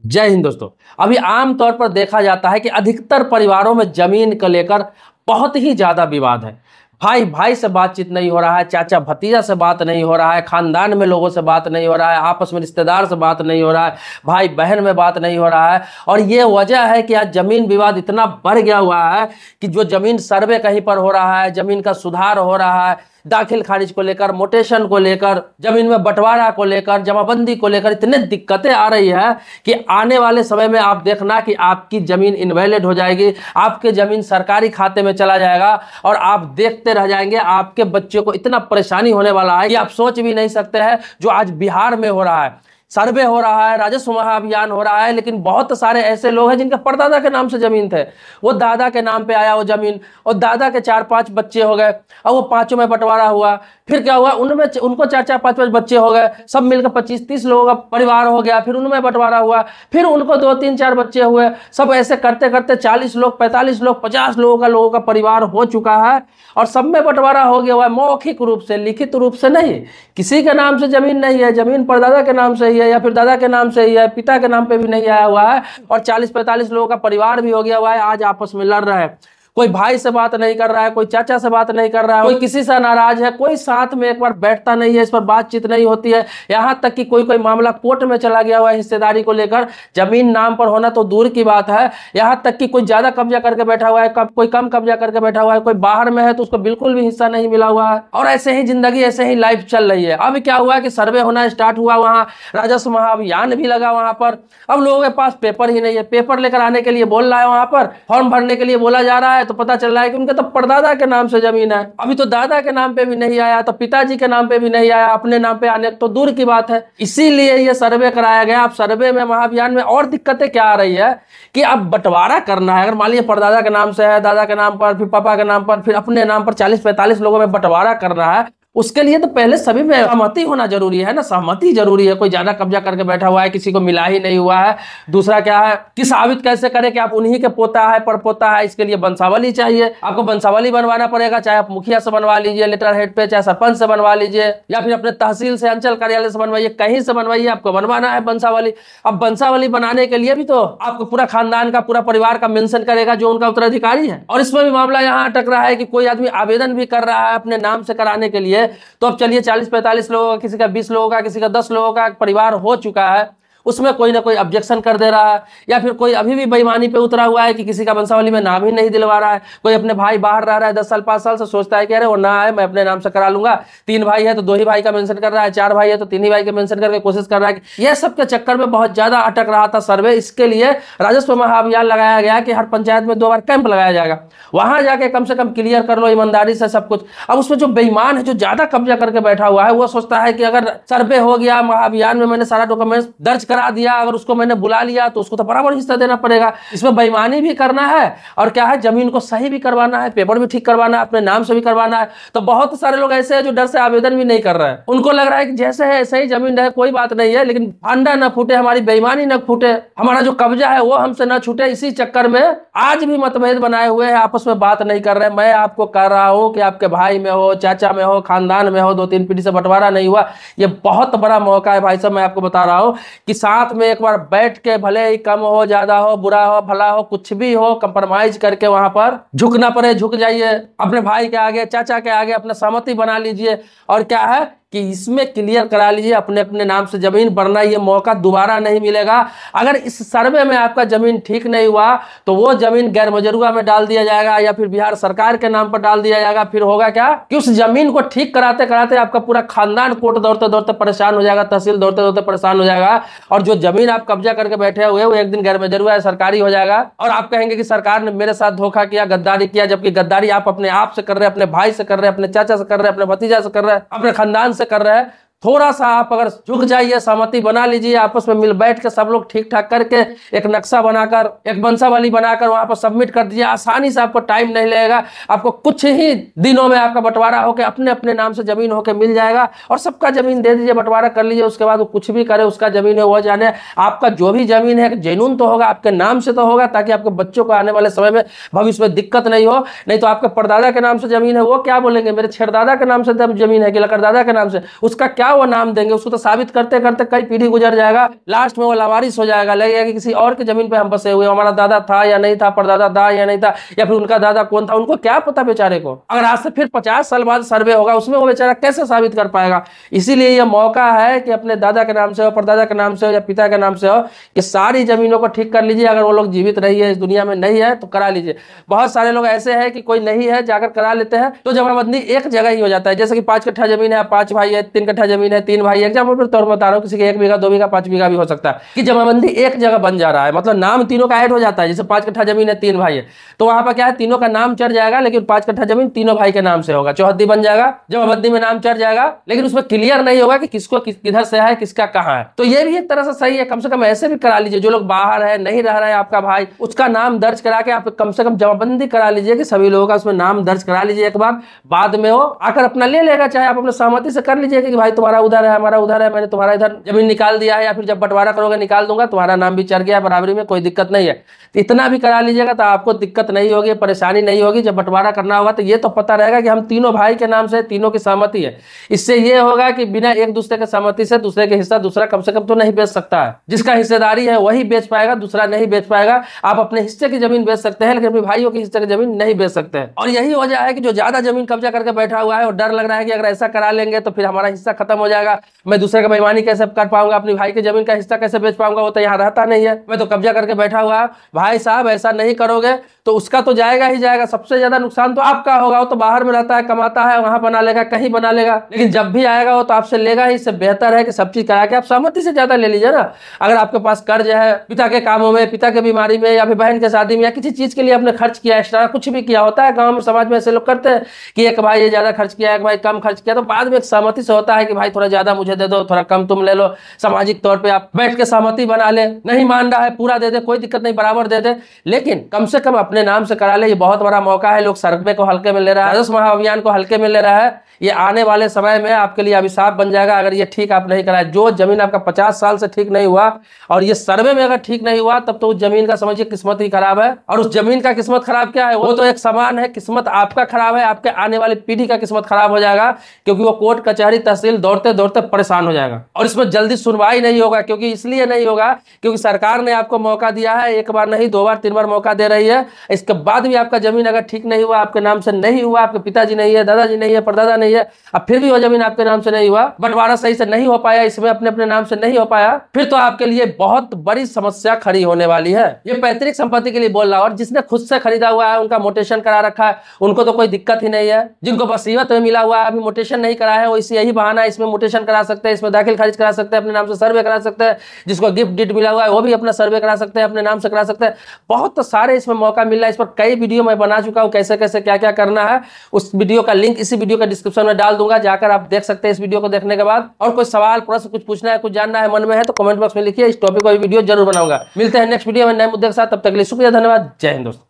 जय हिंद दोस्तों। अभी आमतौर पर देखा जाता है कि अधिकतर परिवारों में जमीन को लेकर बहुत ही ज्यादा विवाद है। भाई भाई से बातचीत नहीं हो रहा है, चाचा भतीजा से बात नहीं हो रहा है, खानदान में लोगों से बात नहीं हो रहा है, आपस में रिश्तेदार से बात नहीं हो रहा है, भाई बहन में बात नहीं हो रहा है। और ये वजह है कि आज जमीन विवाद इतना बढ़ गया हुआ है कि जो जमीन सर्वे कहीं पर हो रहा है, जमीन का सुधार हो रहा है, दाखिल खारिज को लेकर, मोटेशन को लेकर, जमीन में बंटवारा को लेकर, जमाबंदी को लेकर इतने दिक्कतें आ रही है कि आने वाले समय में आप देखना कि आपकी जमीन इनवैलिड हो जाएगी, आपके जमीन सरकारी खाते में चला जाएगा और आप देखते रह जाएंगे। आपके बच्चे को इतना परेशानी होने वाला है कि आप सोच भी नहीं सकते हैं। जो आज बिहार में हो रहा है, सर्वे हो रहा है, राजस्व महाअभियान हो रहा है, लेकिन बहुत सारे ऐसे लोग हैं जिनके परदादा के नाम से जमीन थे, वो दादा के नाम पे आया वो जमीन, और दादा के 4-5 बच्चे हो गए और वो पांचों में बंटवारा हुआ। फिर क्या हुआ, उनमें उनको 4-4, 5-5 बच्चे हो गए, सब मिलकर 25-30 लोगों का परिवार हो गया। फिर उनमें बंटवारा हुआ, फिर उनको 2-3-4 बच्चे हुए, सब ऐसे करते करते 40 लोग, 45 लोग, 50 लोगों का परिवार हो चुका है और सब में बंटवारा हो गया हुआ है। मौखिक रूप से, लिखित रूप से नहीं, किसी के नाम से जमीन नहीं है, जमीन परदादा के नाम से ही है या फिर दादा के नाम से ही है, पिता के नाम पे भी नहीं आया हुआ है और 40-45 लोगों का परिवार भी हो गया हुआ है। आज आपस में लड़ रहा है, कोई भाई से बात नहीं कर रहा है, कोई चाचा से बात नहीं कर रहा है, कोई किसी से नाराज है, कोई साथ में एक बार बैठता नहीं है, इस पर बातचीत नहीं होती है। यहाँ तक कि कोई मामला कोर्ट में चला गया हुआ है हिस्सेदारी को लेकर, जमीन नाम पर होना तो दूर की बात है। यहाँ तक कि कोई ज्यादा कब्जा करके बैठा हुआ है, कोई कम कब्जा करके बैठा हुआ है, कोई बाहर में है तो उसको बिल्कुल भी हिस्सा नहीं मिला हुआ है और ऐसे ही जिंदगी, ऐसे ही लाइफ चल रही है। अब क्या हुआ कि सर्वे होना स्टार्ट हुआ, वहाँ राजस्व महाअभियान भी लगा वहां पर। अब लोगों के पास पेपर ही नहीं है, पेपर लेकर आने के लिए बोल रहा है, वहां पर फॉर्म भरने के लिए बोला जा रहा है तो पता चल रहा है कि उनके तो परदादा के नाम से जमीन है। अभी तो दादा के नाम पे भी नहीं आया, तो पिताजी के नाम पे भी नहीं आया, अपने नाम पे आने तो दूर की बात है। इसीलिए ये सर्वे कराया गया। अब सर्वे में, महाअभियान में और दिक्कतें क्या आ रही है कि अब बंटवारा करना है। अगर मान लीजिए परदादा के नाम से है, दादा के नाम पर, फिर पापा के नाम पर, फिर अपने नाम पर 40-45 लोगों में बंटवारा करना है, उसके लिए तो पहले सभी में सहमति होना जरूरी है ना, सहमति जरूरी है। कोई ज्यादा कब्जा करके बैठा हुआ है, किसी को मिला ही नहीं हुआ है। दूसरा क्या है कि साबित कैसे करें कि आप उन्हीं के पोता है, परपोता है, इसके लिए वंशावली चाहिए। आपको वंशावली बनवाना पड़ेगा, चाहे आप मुखिया से बनवा लीजिए लेटर हेड पे, चाहे सरपंच से बनवा लीजिए या फिर अपने तहसील से, अंचल कार्यालय से बनवाइए, कहीं से बनवाइए, आपको बनवाना है वंशावली। अब वंशावली बनाने के लिए भी तो आपको पूरा खानदान का, पूरा परिवार का मेंशन करेगा जो उनका उत्तराधिकारी है। और इसमें भी मामला यहाँ अटक रहा है कि कोई आदमी आवेदन भी कर रहा है अपने नाम से कराने के लिए, तो अब चलिए 40-45 लोगों का, किसी का 20 लोगों का, किसी का 10 लोगों का परिवार हो चुका है, उसमें कोई ना कोई ऑब्जेक्शन कर दे रहा है, या फिर कोई अभी भी बेईमानी पे उतरा हुआ है कि किसी का वंशावली में नाम ही नहीं दिलवा रहा है। कोई अपने भाई बाहर रह रहा है 10 साल 5 साल से, सोचता है कि अरे वो ना है, मैं अपने नाम से करा लूंगा। 3 भाई है तो 2 ही भाई का मेंशन कर रहा है, 4 भाई है तो 3 ही भाई का मेंशन करके कोशिश कर रहा है। यह सब के चक्कर में बहुत ज्यादा अटक रहा था सर्वे। इसके लिए राजस्व महाअभियान लगाया गया कि हर पंचायत में 2 बार कैंप लगाया जाएगा, वहां जाके कम से कम क्लियर कर लो ईमानदारी से सब कुछ। अब उसमें जो बेईमान है, जो ज्यादा कब्जा करके बैठा हुआ है, वो सोचता है कि अगर सर्वे हो गया, महाअभियान में मैंने सारा डॉक्यूमेंट दर्ज करा दिया, अगर उसको मैंने बुला लिया तो उसको तो बराबर हिस्सा देना पड़ेगा। इसमें बेईमानी भी करना है और क्या है, जमीन को सही भी करवाना है, पेपर भी ठीक करवाना है, अपने नाम से भी करवाना है। तो बहुत सारे लोग ऐसे हैं जो डर से आवेदन भी नहीं कर रहे हैं। उनको लग रहा है कि जैसे है ऐसे ही जमीन है, कोई बात नहीं है, लेकिन अंडा न फूटे, हमारी बेईमानी न फूटे, हमारा जो कब्जा है वो हमसे न छूटे। इसी चक्कर में आज भी मतभेद बनाए हुए हैं, आपस में बात नहीं कर रहे। मैं आपको कह रहा हूं कि आपके भाई में हो, चाचा में हो, खानदान में हो, 2-3 पीढ़ी से बंटवारा नहीं हुआ, ये बहुत बड़ा मौका है भाई साहब। मैं आपको बता रहा हूं कि साथ में एक बार बैठ के, भले ही कम हो, ज्यादा हो, बुरा हो, भला हो, कुछ भी हो, कंप्रोमाइज करके वहां पर झुकना पड़े झुक जाइए, अपने भाई के आगे, चाचा के आगे अपना सहमति बना लीजिए और क्या है कि इसमें क्लियर करा लीजिए अपने अपने नाम से जमीन, वरना ये मौका दोबारा नहीं मिलेगा। अगर इस सर्वे में आपका जमीन ठीक नहीं हुआ तो वो जमीन गैर मजरूआ में डाल दिया जाएगा या फिर बिहार सरकार के नाम पर डाल दिया जाएगा। फिर होगा क्या कि उस जमीन को ठीक कराते कराते आपका पूरा खानदान कोर्ट दौड़ते दौड़ते परेशान हो जाएगा, तहसील दौड़ते दौड़ते परेशान हो जाएगा, और जो जमीन आप कब्जा करके बैठे हुए वो एक दिन गैर मजरूआ सरकारी हो जाएगा और आप कहेंगे कि सरकार ने मेरे साथ धोखा किया, गद्दारी किया। जबकि गद्दारी आप अपने आप से कर रहे हैं, अपने भाई से कर रहे हैं, अपने चाचा से कर रहे हैं, अपने भतीजा से कर रहे हैं, अपने खानदान से कर रहे हैं। थोड़ा सा आप अगर झुक जाइए, सहमति बना लीजिए, आपस में मिल बैठ के सब लोग ठीक ठाक करके एक नक्शा बनाकर, एक वंशावली बनाकर वहां पर सबमिट कर दीजिए। आसानी से, आपको टाइम नहीं लगेगा, आपको कुछ ही दिनों में आपका बंटवारा होकर अपने अपने नाम से जमीन होकर मिल जाएगा और सबका जमीन दे दीजिए, बंटवारा कर लीजिए। उसके बाद वो कुछ भी करे, उसका जमीन है वो जाने। आपका जो भी जमीन है जेनून तो होगा, आपके नाम से तो होगा, ताकि आपके बच्चों को आने वाले समय में भविष्य में दिक्कत नहीं हो। नहीं तो आपके परदादा के नाम से जमीन है, वो क्या बोलेंगे, मेरे छेड़दादा के नाम से जमीन है कि लकड़दादा के नाम से, उसका क्या वो नाम देंगे? उसको तो साबित करते करते कई पीढ़ी गुजर जाएगा, लास्ट में वो लावारिस हो जाएगा, लगेगा कि किसी और की जमीन पे हम बसे हुए, हमारा दादा था या नहीं था, परदादा था या नहीं था, या फिर उनका दादा कौन था, उनको क्या पता बेचारे को। अगर आज से फिर 50 साल बाद सर्वे होगा, उसमें वो बेचारा कैसे साबित कर पाएगा? इसीलिए यह मौका है कि अपने दादा के नाम से हो, परदादा के नाम से हो या पिता के नाम से हो, कि सारी जमीनों को ठीक कर लीजिए। अगर वो लोग जीवित नहीं है, इस दुनिया में नहीं है, तो करा लीजिए। बहुत सारे लोग ऐसे हैं कि कोई नहीं है, जाकर करा लेते हैं, तो जमाबंदी एक जगह ही हो जाता है। जैसे कि 5 कट्ठा जमीन है, 5 भाई है, 3 कट्ठा जमीन है, 3 भाई है, एग्जाम्पल के तौर पर बता रहा हूँ, किसी के 1 बीघा 2 बीघा 5 बीघा भी हो सकता है, कि जमाबंदी एक जगह बन जा रहा है, मतलब नाम तीनों का ऐड हो जाता है। जैसे 5 कट्ठा जमीन है, 3 भाई है, तो वहां पर क्या है, तीनों का नाम चढ़ जाएगा, लेकिन 5 कट्ठा जमीन तीनों भाई के नाम से होगा, चौहद्दी बन जाएगा, जमाबंदी में नाम चढ़ जाएगा, लेकिन उसमें क्लियर नहीं होगा कि किसको किधर से है, किसका कहाँ है। तो ये भी एक तरह से सही है, कम से कम ऐसे भी करा लीजिए। जो लोग बाहर है, नहीं रह रहा है आपका भाई, उसका नाम दर्ज करा के आप कम से कम जमाबंदी करा लीजिए, कि सभी लोगों का उसमें नाम दर्ज करा लीजिए एक बार। बाद में वो आकर अपना ले लेगा, चाहे आप अपने सहमति से कर लीजिए कि भाई तुम्हारा उधर है, हमारा उधर है, मैंने तुम्हारा इधर जमीन निकाल दिया है, या फिर जब बंटवारा करोगे निकाल दूंगा, तुम्हारा नाम भी चढ़ गया बराबरी में, कोई दिक्कत नहीं है। इतना भी करा लीजिएगा तो आपको दिक्कत नहीं होगी, परेशानी नहीं होगी। जब बंटवारा करना होगा तो ये तो पता रहेगा कि हम तीनों भाई के नाम से, तीनों की सहमति है। इससे ये होगा कि बिना एक दूसरे के सहमति से दूसरे के हिस्सा दूसरा कम से कम तो नहीं बेच सकता है। जिसका हिस्सेदारी है वही बेच पाएगा, दूसरा नहीं बेच पाएगा। आप अपने हिस्से की जमीन बेच सकते हैं, लेकिन अपने भाइयों के हिस्से की जमीन नहीं बेच सकते हैं। और यही वजह है कि जो ज्यादा जमीन कब्जा करके बैठा हुआ है और डर लग रहा है कि अगर ऐसा करा लेंगे तो फिर हमारा हिस्सा खत्म हो जाएगा, मैं दूसरे का बेईमानी कैसे कर पाऊंगा, अपनी भाई की जमीन का हिस्सा कैसे बेच पाऊंगा, वो तो यहाँ रहता नहीं है, मैं तो कब्जा करके बैठा हुआ है। भाई साहब ऐसा नहीं करोगे तो उसका तो जाएगा ही जाएगा, सबसे ज्यादा नुकसान तो आपका होगा। वो तो बाहर में रहता है, कमाता है, वहां बना लेगा, कहीं बना लेगा, लेकिन जब भी आएगा वो तो आपसे लेगा ही। इससे बेहतर है कि सब चीज करा के आप सहमति से ज्यादा ले लीजिए ना। अगर आपके पास कर्ज है, पिता के कामों में, पिता के बीमारी में, या फिर बहन के शादी में, या किसी चीज के लिए आपने खर्च किया, एक्स्ट्रा कुछ भी किया होता है, गांव में समाज में ऐसे लोग करते हैं कि एक भाई ये ज्यादा खर्च किया, एक भाई कम खर्च किया, तो बाद में एक सहमति से होता है कि भाई थोड़ा ज्यादा मुझे दे दो, थोड़ा कम तुम ले लो। सामाजिक तौर पर आप बैठ के सहमति बना ले, नहीं मान रहा है पूरा दे दे, कोई दिक्कत नहीं, बराबर दे दे, लेकिन कम से कम अपने नाम से करा ले। ये बहुत बड़ा मौका है। लोग सर्वे को हल्के में ले रहा है, राजस्व महाअभियान को हल्के में ले रहा है। ये आने वाले समय में आपके लिए अभिशाप बन जाएगा अगर ये ठीक आप नहीं कराए। जो जमीन आपका 50 साल से ठीक नहीं हुआ और ये सर्वे में अगर ठीक नहीं हुआ, तब तो उस जमीन का समझिए किस्मत ही खराब है। और उस जमीन का किस्मत खराब क्या है, वो तो एक समान है, किस्मत आपका खराब है, आपके आने वाली पीढ़ी का किस्मत खराब हो जाएगा, क्योंकि वो कोर्ट कचहरी तहसील दौड़ते दौड़ते परेशान हो जाएगा। और इसमें जल्दी सुनवाई नहीं होगा, क्योंकि इसलिए नहीं होगा क्योंकि सरकार ने आपको मौका दिया है, एक बार नहीं 2 बार 3 बार मौका दे रही है। इसके बाद भी आपका जमीन अगर ठीक नहीं हुआ, आपके नाम से नहीं हुआ, आपके पिताजी नहीं है, दादाजी नहीं है, परदादा नहीं है, अब फिर भी वो जमीन आपके नाम से नहीं हुआ, बंटवारा सही से नहीं हो पाया, इसमें अपने अपने नाम से नहीं हो पाया, फिर तो आपके लिए बहुत बड़ी समस्या खड़ी होने वाली है। ये पैतृक संपत्ति के लिए बोल रहा हूं। और जिसने खुद से खरीदा हुआ है, उनका मोटेशन करा रखा है, उनको तो कोई दिक्कत ही नहीं है। जिनको वसीयत में मिला हुआ है, अभी मोटेशन नहीं करा है, वो इसी यही बहाना है, इसमें मोटेशन करा सकते हैं, इसमें दाखिल खारिज करा सकते हैं, अपने नाम से सर्वे करा सकते हैं। जिसको गिफ्ट डीड मिला हुआ है वो भी अपना सर्वे करा सकते हैं, अपने नाम से करा सकते हैं। बहुत सारे इसमें मौका मिल रहा है। इस पर कई वीडियो मैं बना चुका हूं, कैसे कैसे क्या क्या करना है। उस वीडियो का लिंक इसी वीडियो का डिस्क्रिप्शन में डाल दूंगा, जाकर आप देख सकते हैं इस वीडियो को देखने के बाद। और कोई सवाल प्रश्न कुछ पूछना है, कुछ जानना है मन में है, तो कमेंट बॉक्स में लिखिए। इस टॉपिक पर वीडियो जरूर बनाऊंगा। मिलते हैं नेक्स्ट वीडियो में नए मुद्दे के साथ। तब तक के लिए शुक्रिया, धन्यवाद, जय हिंद दोस्तों।